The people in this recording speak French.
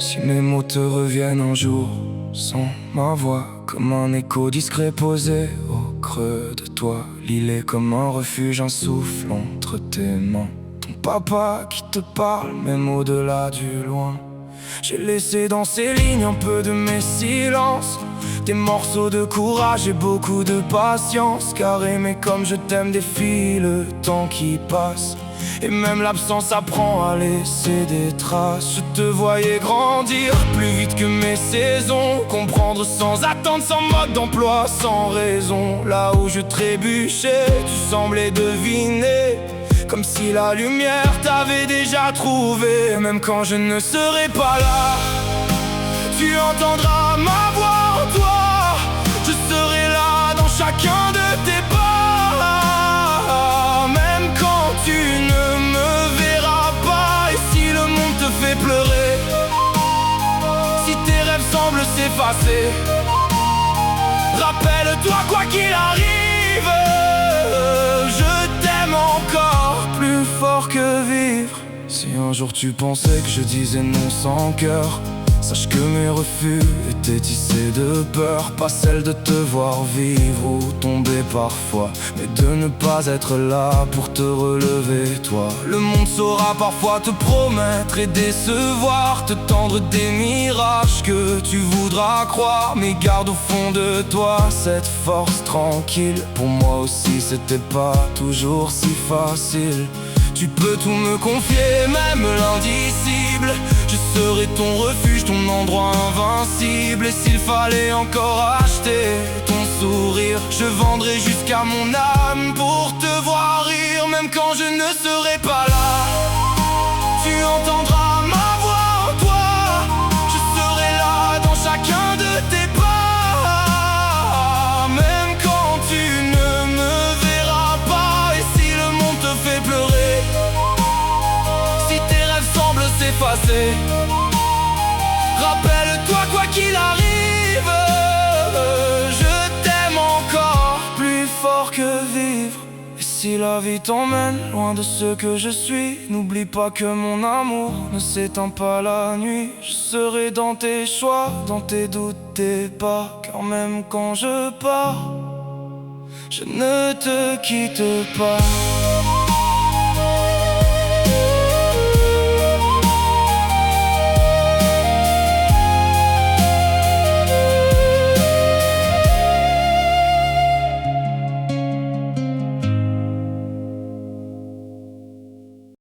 Si mes mots te reviennent un jour, sans ma voix, comme un écho discret posé au creux de toi. L'île est comme un refuge, un souffle entre tes mains. Ton papa qui te parle, même au-delà du loin. J'ai laissé dans ces lignes un peu de mes silences, des morceaux de courage et beaucoup de patience. Car aimer comme je t'aime défie le temps qui passe, et même l'absence apprend à laisser des traces. Je te voyais grandir plus vite que mes saisons, comprendre sans attendre, sans mode d'emploi, sans raison. Là où je trébuchais, tu semblais deviner, comme si la lumière t'avait déjà trouvé. Même quand je ne serai pas là, tu entendras ma voix en toi. Je serai là dans chacun de tes pas. Même quand tu ne me verras pas, et si le monde te fait pleurer, si tes rêves semblent s'effacer, rappelle-toi quoi qu'il arrive, je t'aime encore plus fort que vivre. Si un jour tu pensais que je disais non sans cœur, sache que mes refus étaient tissés de peur, pas celle de te voir vivre ou tomber parfois, mais de ne pas être là pour te relever toi. Le monde saura parfois te promettre et décevoir, te tendre des mirages que tu voudras croire, mais garde au fond de toi cette force tranquille. Pour moi aussi c'était pas toujours si facile. Tu peux tout me confier, même l'indicible. Je serai ton refuge, ton endroit invincible. Et s'il fallait encore acheter ton sourire, je vendrai jusqu'à mon âme pour te voir rire. Même quand je ne serai pas là, tu entendras ma voix en toi. Je serai là dans chacun de tes pas. Même quand tu ne me verras pas, et si le monde te fait pleurer, s'effacer, rappelle-toi quoi qu'il arrive, je t'aime encore plus fort que vivre. Et si la vie t'emmène loin de ce que je suis, n'oublie pas que mon amour ne s'éteint pas la nuit. Je serai dans tes choix, dans tes doutes, tes pas, car même quand je pars, je ne te quitte pas.